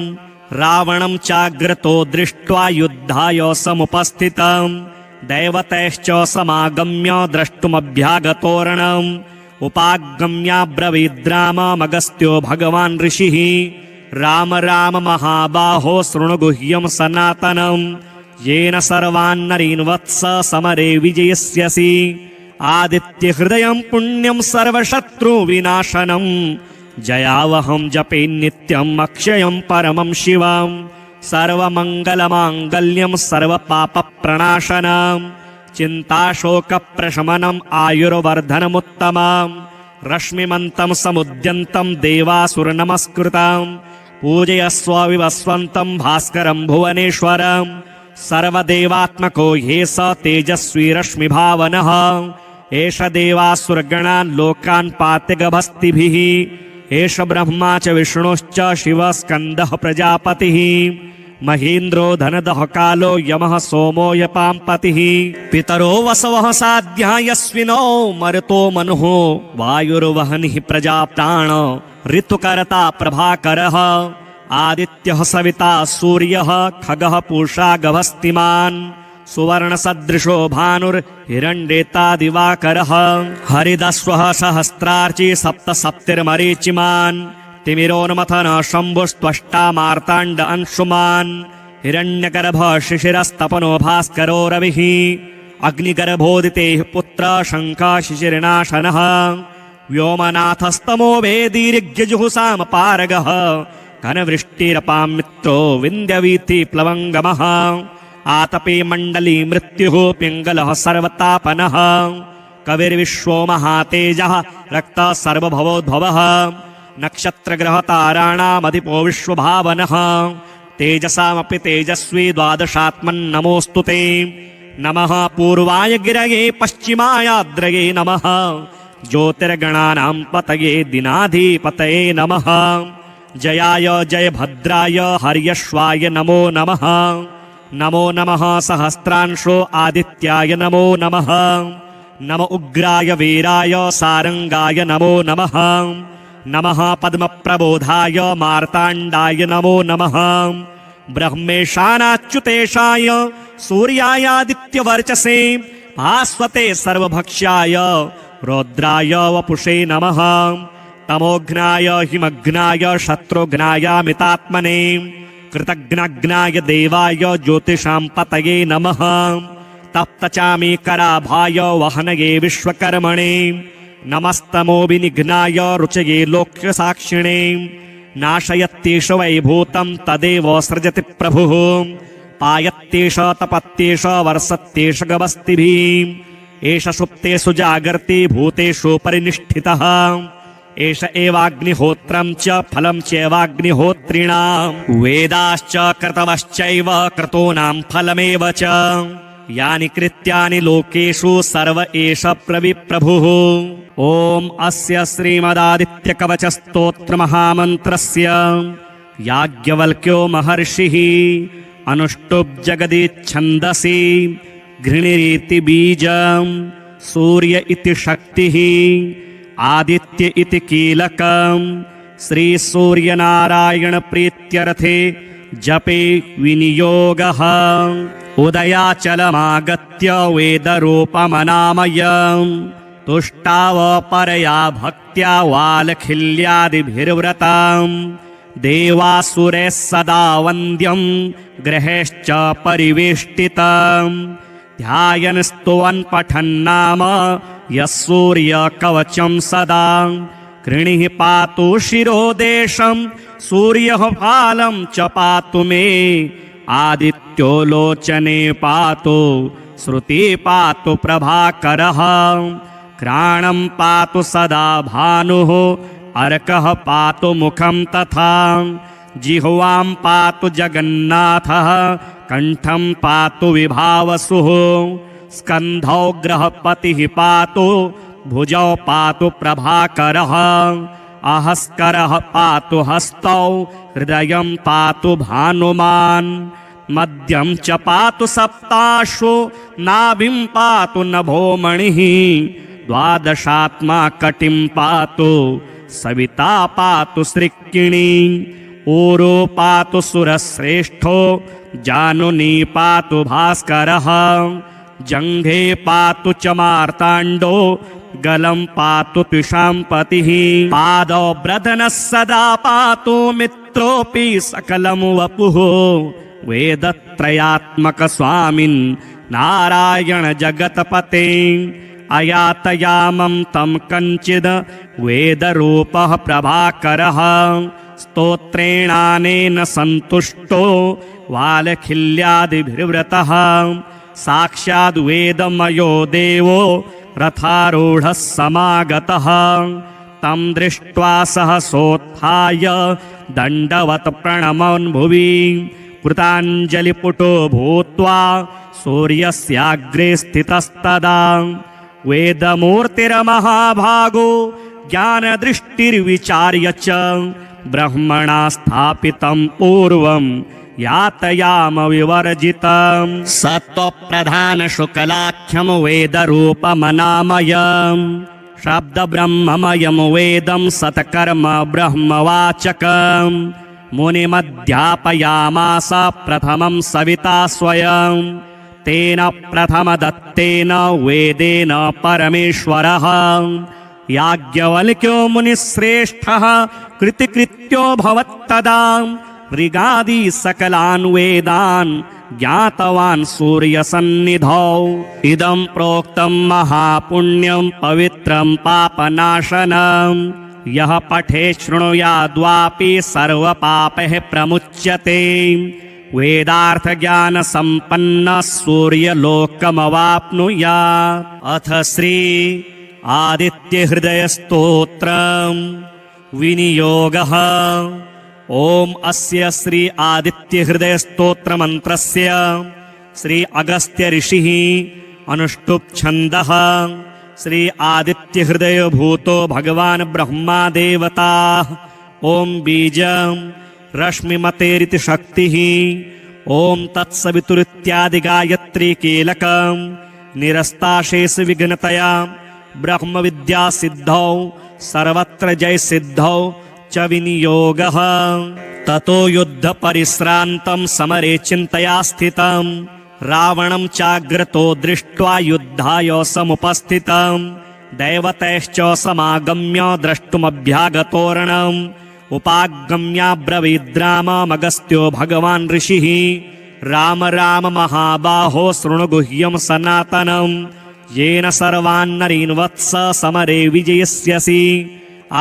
रावणं चाग्रतो दृष्ट्वा युद्धाय समुपस्थितं दैवतैश्च समागम्य द्रष्टुमभ्यागतोरणम् उपागम्याब्रवीद्राममगस्त्यो भगवान् ऋषिः राम राम महाबाहो शृणु गुह्यं सनातनं येन सर्वान्नरीन् वत्स समरे विजयस्यसि आदित्यहृदयं पुण्यं सर्वशत्रुविनाशनं जयावहं जपे नित्यम् अक्षयं परमं शिवं सर्वमङ्गलमाङ्गल्यं सर्वपापप्रणाशनं चिन्ताशोकप्रशमनम् आयुर्वर्धनमुत्तमम् रश्मिमन्तं समुद्यन्तं देवासुरनमस्कृतं पूजयस्व विवस्वन्तं भास्करं भुवनेश्वरं सर्वदेवात्मको ह्ये स तेजस्वी रश्मिभावनः एष देवासुरगणान् लोकान् पाति गभस्तिभिः एष ब्रह्मा च विष्णुश्च शिवः स्कन्दः प्रजापतिः महेन्द्रो धनदः कालो यमः सोमो यपाम्पतिः पितरो वसवः साध्या यस्विनो मरुतो मनुः वायुर्वहनिः प्रजाप्राण ऋतुकर्ता प्रभाकरः आदित्यः सविता सूर्यः खगः पूषा गभस्तिमान् सुवर्णसदृशो भानुर्हिरण्येता दिवाकरः हरिदस्वः सहस्रार्ची सप्तसप्तिर्मरीचिमान् तिमिरोन्मथन शम्भुस्त्वष्टा मार्ताण्ड अंशुमान् हिरण्यगर्भ शिशिरस्तपनो भास्करो रविः अग्निगर्भोदितेः पुत्र शङ्खः शिशिरनाशनः व्योमनाथस्तमो वेदीर्घ्यजुहुसामपारगः घनवृष्टिरपां मित्रो विन्द्यवीथि प्लवङ्गमः आतपे मण्डली मृत्युः पिङ्गलः सर्वतापनः कविर्विश्वो महातेजः रक्तः सर्वभवोद्भवः नक्षत्रग्रहताराणामधिपो विश्वभावनः तेजसामपि तेजस्वी द्वादशात्मन्नमोऽस्तु ते नमः पूर्वाय गिरये पश्चिमायाद्रये नमः ज्योतिर्गणानां पतये दिनाधिपतये नमः जयाय जयभद्राय हर्यश्वाय नमो नमः नमो नमः सहस्रांशो आदित्याय नमो नमः नम उग्राय वीराय सारंगाय नमो नमः नमः पद्मप्रबोधाय मार्ताण्डाय नमो नमः ब्रह्मेशानाच्युतेशाय सूर्यायादित्यवर्चसे भास्वते सर्वभक्ष्याय रौद्राय वपुषे नमः तमोघ्नाय हिमघ्नाय शत्रुघ्नायामितात्मने कृतघ्नघ्नाय देवाय ज्योतिषां पतये नमः तप्तचामीकराभाय वहनये विश्वकर्मणे नमस्तमोविनिघ्नाय रुचये लोक्यसाक्षिणे नाशयत्येष वैभूतं तदेव सृजति प्रभुः पायत्येष तपत्येष वर्षत्येष गवस्तिभिः एष सुप्तेषु जागर्ति भूतेषु परिनिष्ठितः एष एवाग्निहोत्रं च फलं चैवाग्निहोत्रिणां वेदाश्च क्रतवश्चैव क्रतूनां फलमेव च यानि कृत्यानि लोकेषु सर्व एष प्रविप्रभुः ॐ अस्य श्रीमदादित्यकवचस्तोत्रमहामन्त्रस्य याज्ञवल्क्यो महर्षिः अनुष्टुप् जगदिच्छन्दसि घृणिरिति बीजं सूर्य इति शक्तिः आदित्य इति कीलकं श्रीसूर्यनारायणप्रीत्यर्थे जपे विनियोगः उदयाचलमागत्य वेदरूपमनामयं तुष्टावपरया भक्त्या वालखिल्यादिभिर्व्रतं देवासुरैः सदा वन्द्यं ग्रहेश्च परिवेष्टितं ध्यायन् स्तुवन् पठन्नाम यः सूर्यकवचं सदा कृणिः पातु शिरोदेशं सूर्यः फालं च पातु मे आदित्यो लोचने पातु श्रुति पातु प्रभाकरः घ्राणं पातु सदा भानुः अर्कः पातु मुखं तथा जिह्वां पातु जगन्नाथः कण्ठं पातु विभावसुः स्कन्धौ ग्रहपतिः पातु भुजौ पातु प्रभाकरः अहस्करः पातु हस्तौ हृदयं पातु भानुमान् मध्यं च पातु सप्ताशु नाभिं पातु नभोमणिः द्वादशात्मा कटिं पातु सविता पातु सृक्किणी ऊरो पातु सुरश्रेष्ठो जानुनी पातु भास्करः जङ्घे पातु च मार्ताण्डो गलं पातु त्विषाम्पतिः पादौ ब्रधनः सदा पातु मित्रोऽपि सकलं वपुः वेदत्रयात्मकस्वामिन् नारायण जगत्पते अयातयामं तं कञ्चिद् वेदरूपः प्रभाकरः स्तोत्रेणानेन सन्तुष्टो वालखिल्यादिभिर्व्रतः साक्षाद् वेदमयो देवो रथारूढः समागतः तं दृष्ट्वा सहसोत्थाय दण्डवत् प्रणमन्भुवि कृताञ्जलिपुटो भूत्वा सूर्यस्याग्रे स्थितस्तदा वेदमूर्तिर्महाभागो ज्ञानदृष्टिर्विचार्य च ब्रह्मणा स्थापितं पूर्वं यातयाम विवर्जितं सत्त्वप्रधानशुक्लाख्यं वेदरूपमनामयम् शब्दब्रह्ममयं वेदं सत्कर्म ब्रह्मवाचकम् मुनिमध्यापयामास प्रथमं सविता स्वयं तेन प्रथमदत्तेन वेदेन परमेश्वरः याज्ञवल्क्यो मुनिश्रेष्ठः कृतिकृत्यो भवत्तदा ऋगादि सकलान् वेदान् ज्ञातवान् सूर्यसन्निधौ इदं प्रोक्तं महापुण्यं पवित्रं पापनाशनं यः पठे शृणुयाद्वापि सर्वपापैः प्रमुच्यते वेदार्थज्ञानसम्पन्नः सूर्यलोकमवाप्नुयात् अथ श्री आदित्यहृदयस्तोत्रं विनियोगः ॐ अस्य श्री आदित्यहृदयस्तोत्रमन्त्रस्य श्री अगस्त्य ऋषिः अनुष्टुप् छन्दः श्री आदित्यहृदयभूतो भगवान् ब्रह्मा देवता ॐ बीजं रश्मिमतेरिति शक्तिः ॐ तत्सवितुरित्यादिगायत्री कीलकं निरस्ताशेष विघ्नतया ब्रह्मविद्यासिद्धौ सर्वत्र जयसिद्धौ च विनियोगः ततो युद्धपरिश्रान्तं समरे चिन्तया स्थितं रावणं चाग्रतो दृष्ट्वा युद्धाय समुपस्थितं दैवतैश्च समागम्य द्रष्टुमभ्यागतोरणम् उपागम्याब्रवीद्राममगस्त्यो भगवान् ऋषिः राम राम महाबाहो शृणुगुह्यं सनातनं येन सर्वान्नरीन् वत्स समरे विजयस्यसि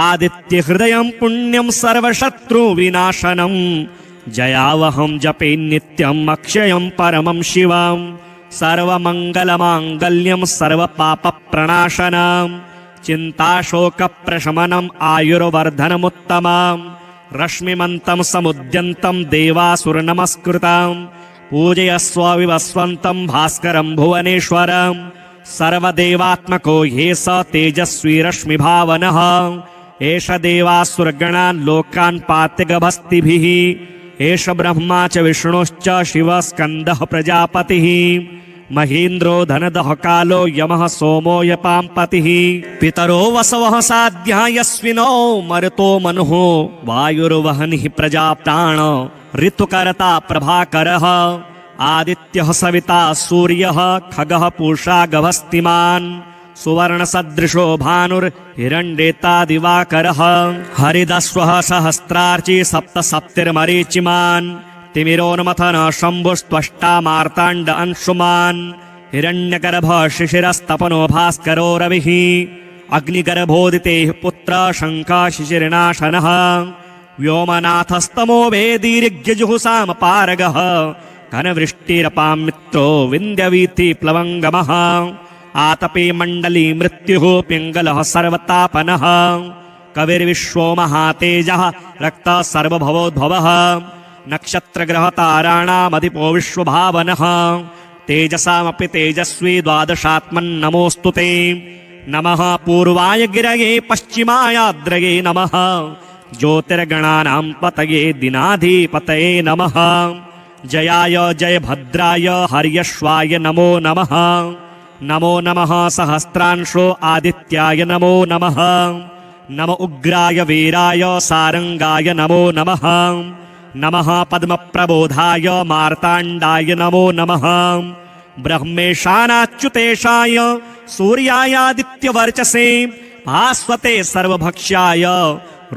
आदित्यहृदयं पुण्यं सर्वशत्रुविनाशनं जयावहं जपे नित्यम् अक्षयं परमं शिवं सर्वमङ्गलमाङ्गल्यं सर्वपापप्रणाशनं चिन्ताशोकप्रशमनम् आयुर्वर्धनमुत्तमं रश्मिमन्तं समुद्यन्तं देवासुरनमस्कृतं पूजयस्व विवस्वन्तं भास्करं भुवनेश्वरं सर्वदेवात्मको ह्ये स तेजस्वी रश्मिभावनः एष देवासुरगणान् लोकान् पात्यगभस्तिभिः एष ब्रह्मा च विष्णुश्च शिवः स्कन्दः प्रजापतिः महेन्द्रो धनदः कालो यमः सोमो यपाम्पतिः पितरो वसवः साध्या यस्विनो मरुतो मनुः वायुर्वहनिः प्रजाप्राण ऋतुकर्ता प्रभाकरः आदित्यः सविता सूर्यः खगः पूषा गभस्तिमान् सुवर्णसदृशो भानुर्हिरण्येता दिवाकरः हरिदस्वः सहस्रार्ची सप्तसप्तिर्मरीचिमान् तिमिरोन्मथन शम्भुस्त्वष्टा मार्ताण्ड अंशुमान् हिरण्यगर्भ शिशिरस्तपनो भास्करो रविः अग्निगर्भोदितेः पुत्र शङ्खः शिशिरनाशनः व्योमनाथस्तमो वेदीर्घ्यजुहुसामपारगः घनवृष्टिरपां मित्रो विन्द्यवीथि प्लवङ्गमः आतपे मण्डली मृत्युः पिङ्गलः सर्वतापनः कविर्विश्वो महातेजः रक्तः सर्वभवोद्भवः नक्षत्रग्रहताराणामधिपो विश्वभावनः तेजसामपि तेजस्वी द्वादशात्मन्नमोऽस्तु ते नमः पूर्वाय गिरये पश्चिमायाद्रये नमः ज्योतिर्गणानां पतये दिनाधिपतये नमः जयाय जयभद्राय हर्यश्वाय नमो नमः नमो नमः सहस्रांशो आदित्याय नमो नमः नम उग्राय वीराय सारंगाय नमो नमः नमः पद्मप्रबोधाय मार्ताण्डाय नमो नमः ब्रह्मेशानाच्युतेशाय सूर्यायादित्यवर्चसे भास्वते सर्वभक्ष्याय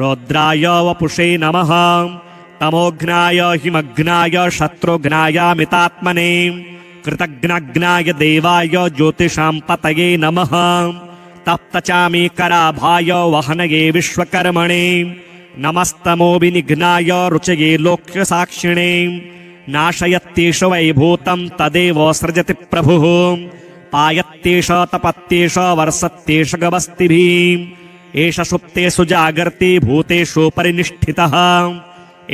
रौद्राय वपुषे नमः तमोघ्नाय हिमघ्नाय शत्रुघ्नायामितात्मने कृतघ्नघ्नाय देवाय ज्योतिषां पतये नमः तप्तचामीकराभाय वहनये विश्वकर्मणे नमस्तमोविनिघ्नाय रुचये लोक्यसाक्षिणे नाशयत्येष वैभूतं तदेव सृजति प्रभुः पायत्येष तपत्येष वर्षत्येष गवस्तिभिः एष सुप्तेषु जागर्ति भूतेषु परिनिष्ठितः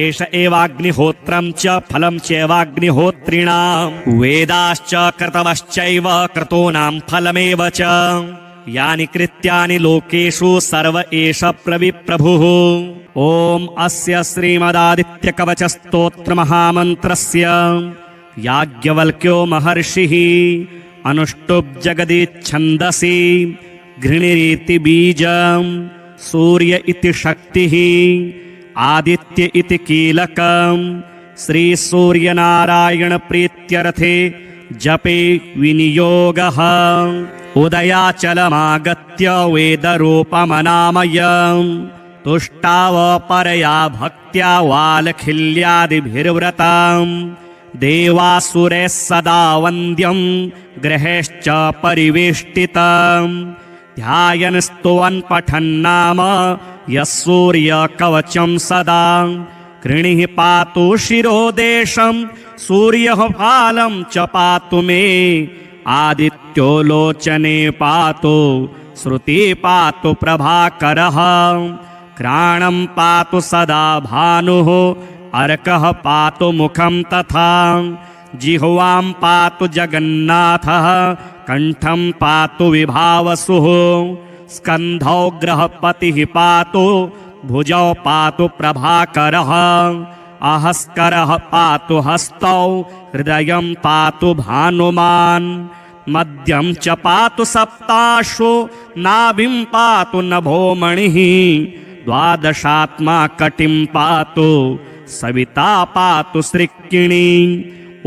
एष एवाग्निहोत्रं च फलं चैवाग्निहोत्रिणां वेदाश्च क्रतवश्चैव क्रतूनां फलमेव च यानि कृत्यानि लोकेषु सर्व एष प्रविप्रभुः ॐ अस्य श्रीमदादित्यकवचस्तोत्रमहामन्त्रस्य याज्ञवल्क्यो महर्षिः अनुष्टुप् जगदिच्छन्दसि घृणिरिति बीजं सूर्य इति शक्तिः आदित्य इति कीलकं श्रीसूर्यनारायणप्रीत्यर्थे जपे विनियोगः उदयाचलमागत्य वेदरूपमनामयं तुष्टावपरया भक्त्या वालखिल्यादिभिर्व्रतं देवासुरैः सदा वन्द्यं ग्रहेश्च परिवेष्टितं ध्यायन् स्तुवन् पठन्नाम यः सूर्यकवचं सदा कृणिः पातु शिरोदेशं सूर्यः फालं च पातु मे आदित्यो लोचने पातु श्रुति पातु प्रभाकरः घ्राणं पातु सदा भानुः अर्कः पातु मुखं तथा जिह्वां पातु जगन्नाथः कण्ठं पातु विभावसुः स्कन्धौ ग्रहपतिः पातु भुजौ पातु प्रभाकरः अहस्करः पातु हस्तौ हृदयं पातु भानुमान् मध्यं च पातु सप्ताश्वो नाभिं पातु नभोमणिः द्वादशात्मा कटिं पातु सविता पातु सृक्किणी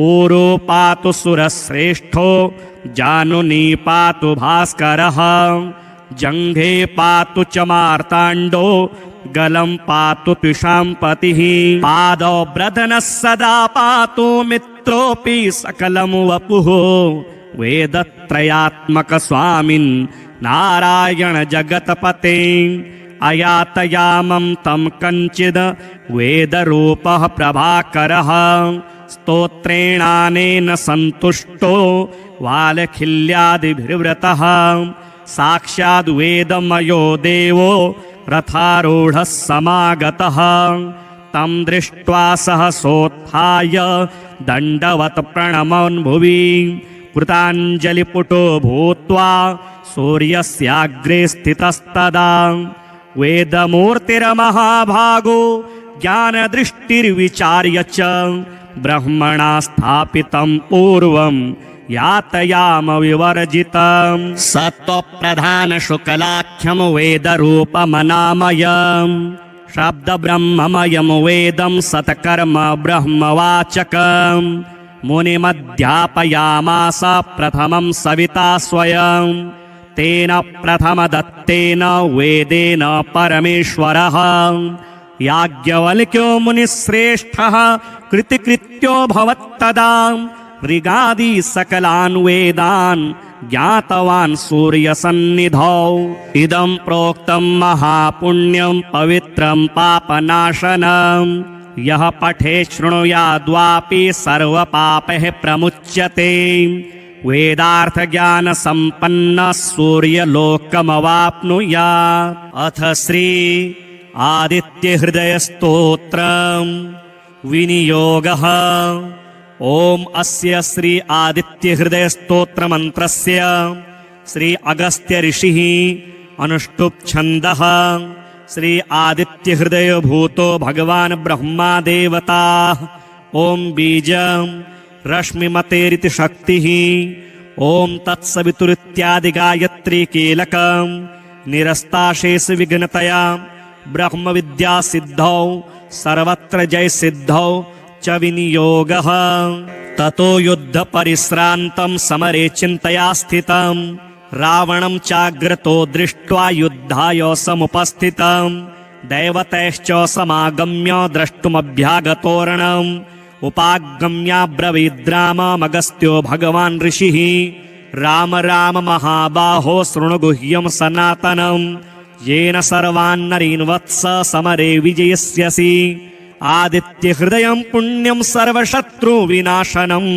ऊरो पातु सुरश्रेष्ठो जानुनी पातु भास्करः जङ्घे पातु च मार्ताण्डो गलं पातु त्विषाम्पतिः पादौ ब्रधनः सदा पातु मित्रोऽपि सकलं वपुः वेदत्रयात्मकस्वामिन् नारायण जगत्पते अयातयामं तं कञ्चिद् वेदरूपः प्रभाकरः स्तोत्रेणानेन सन्तुष्टो वालखिल्यादिभिर्व्रतः साक्षाद् वेदमयो देवो रथारूढः समागतः तं दृष्ट्वा सहसोत्थाय दण्डवत् प्रणमन् भुवि कृताञ्जलिपुटो भूत्वा सूर्यस्याग्रे स्थितस्तदा वेदमूर्तिर्महाभागो ज्ञानदृष्टिर्विचार्य च ब्रह्मणा स्थापितं पूर्वं यातयाम विवर्जितं सत्त्वप्रधानशुक्लाख्यं वेदरूपमनामयं शब्दब्रह्ममयं वेदं सत्कर्म ब्रह्मवाचकं मुनिमध्यापयामास प्रथमं सविता स्वयं तेन प्रथमदत्तेन वेदेन परमेश्वरः याज्ञवल्क्यो मुनिश्रेष्ठः कृतिकृत्यो भवत्तदा ऋगादि सकलान् वेदान् ज्ञातवान् सूर्यसन्निधौ इदं प्रोक्तं महापुण्यं पवित्रं पापनाशनं यः पठे शृणुयाद्वापि सर्वपापैः प्रमुच्यते वेदार्थज्ञानसम्पन्नः सूर्यलोकमवाप्नुयात् अथ श्री आदित्यहृदयस्तोत्रं विनियोगः ॐ अस्य श्री आदित्यहृदयस्तोत्रमन्त्रस्य श्री अगस्त्य ऋषिः अनुष्टुप् छन्दः श्री आदित्यहृदयभूतो भगवान् ब्रह्मा देवता ॐ बीजं रश्मिमतेरिति शक्तिः ॐ तत्सवितुरित्यादिगायत्री कीलकं निरस्ताशेषु विघ्नतया ब्रह्मविद्यासिद्धौ सर्वत्र जयसिद्धौ च विनियोगः ततो युद्धपरिश्रान्तं समरे चिन्तया स्थितं रावणं चाग्रतो दृष्ट्वा युद्धाय समुपस्थितं दैवतैश्च समागम्य द्रष्टुमभ्यागतोरणम् उपागम्याब्रवीद्राममगस्त्यो भगवान् ऋषिः राम राम महाबाहो शृणु गुह्यं सनातनम् येन सर्वान्नरीन् वत्स समरे विजयस्यसि आदित्यहृदयं पुण्यं सर्वशत्रुविनाशनम्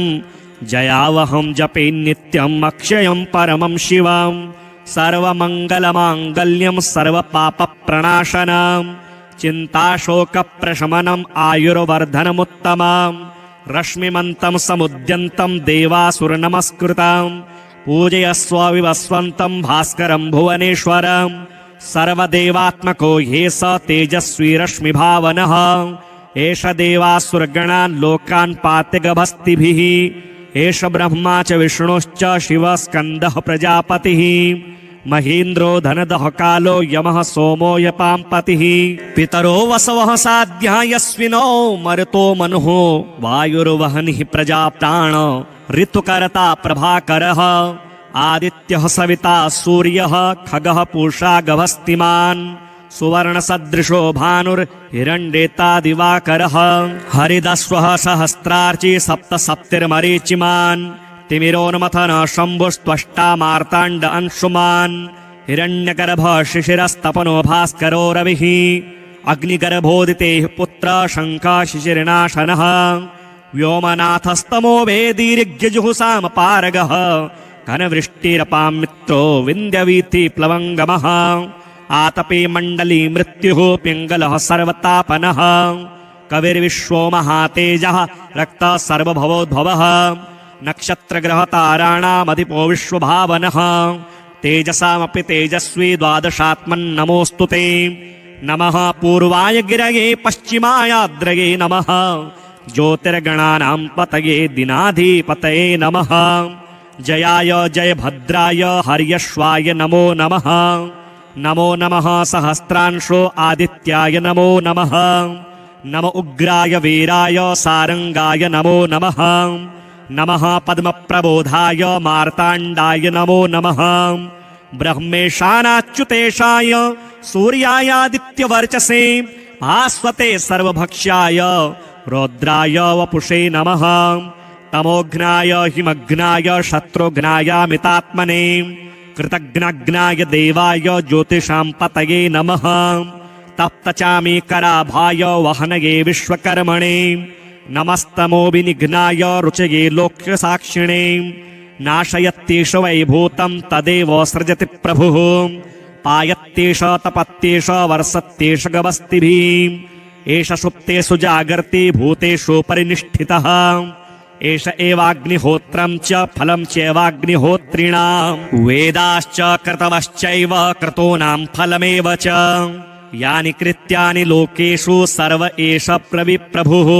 जयावहं जपे नित्यम् अक्षयं परमं शिवम् सर्वमङ्गलमाङ्गल्यं सर्वपापप्रणाशनम् चिन्ताशोकप्रशमनम् आयुर्वर्धनमुत्तमम् रश्मिमन्तं समुद्यन्तं देवासुरनमस्कृतम् पूजयस्व विवस्वन्तं भास्करं भुवनेश्वरम् सर्वदेवात्मको ह्ये स तेजस्वी रश्मिभावनः एष देवासुरगणान् लोकान् पाति गभस्तिभिः एष ब्रह्मा च विष्णुश्च शिवः स्कन्दः प्रजापतिः महेन्द्रो धनदः कालो यमः सोमो यपाम्पतिः पितरो वसवः साध्या यस्विनो मरुतो मनुः वायुर्वहनिः प्रजाप्राण ऋतुकर्ता प्रभाकरः आदित्यः सविता सूर्यः खगः पूषा गभस्तिमान् सुवर्णसदृशो भानुर्हिरण्येता दिवाकरः हरिदस्वः सहस्रार्ची सप्तसप्तिर्मरीचिमान् तिमिरोन्मथन शम्भुस्त्वष्टा मार्ताण्ड अंशुमान् हिरण्यगर्भः शिशिरस्तपनो भास्करो रविः अग्निगर्भोदितेः पुत्र शङ्खः शिशिरनाशनः व्योमनाथस्तमो वेदीर्घ्यजुहुसामपारगः घनवृष्टिरपां मित्रो विन्द्यवीथि प्लवङ्गमः आतपे मण्डली मृत्युः पिङ्गलः सर्वतापनः कविर्विश्वो महातेजः रक्तः सर्वभवोद्भवः नक्षत्रग्रहताराणामधिपो विश्वभावनः तेजसामपि तेजस्वी द्वादशात्मन्नमोऽस्तु ते नमः पूर्वाय गिरये पश्चिमायाद्रये नमः ज्योतिर्गणानां पतये दिनाधिपतये नमः जयाय जयभद्राय हर्यश्वाय नमो नमः नमो नमः सहस्रांशो आदित्याय नमो नमः नम उग्राय वीराय सारंगाय नमो नमः नमः पद्मप्रबोधाय मार्ताण्डाय नमो नमः ब्रह्मेशानाच्युतेशाय सूर्यायादित्यवर्चसे भास्वते सर्वभक्ष्याय रौद्राय वपुषे नमः तमोघ्नाय हिमघ्नाय शत्रुघ्नायामितात्मने कृतघ्नघ्नाय देवाय ज्योतिषां पतये नमः तप्तचामीकराभाय वहनये विश्वकर्मणे नमस्तमो विनिघ्नाय रुचये लोक्यसाक्षिणे नाशयत्येष वैभूतं तदेव सृजति प्रभुः पायत्येष तपत्येष वर्षत्येष गवस्तिभिः एष सुप्तेषु जागर्ति भूतेषु परिनिष्ठितः एष एवाग्निहोत्रं च फलं चैवाग्निहोत्रिणां वेदाश्च क्रतवश्चैव क्रतूनां फलमेव च यानि कृत्यानि लोकेषु सर्व एष प्रविप्रभुः।